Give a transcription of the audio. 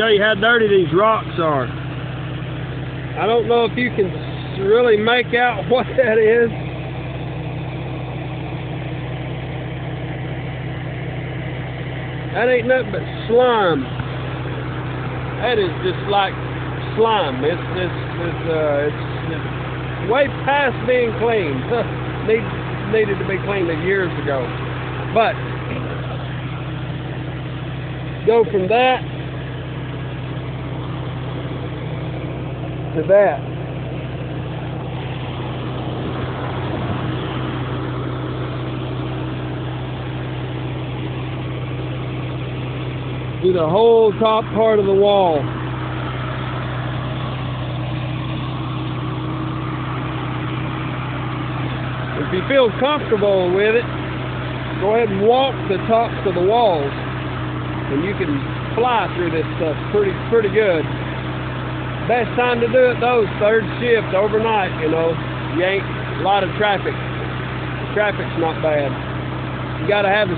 show you how dirty these rocks are. I don't know if you can really make out what that is. That ain't nothing but slime. That is just like slime. It's way past being cleaned. Needed to be cleaned years ago. But go from that to that. Do the whole top part of the wall. If you feel comfortable with it, go ahead and walk the tops of the walls, and you can fly through this stuff pretty good. Best time to do it though is third shift overnight. You know, you ain't a lot of traffic. The traffic's not bad. You got to have the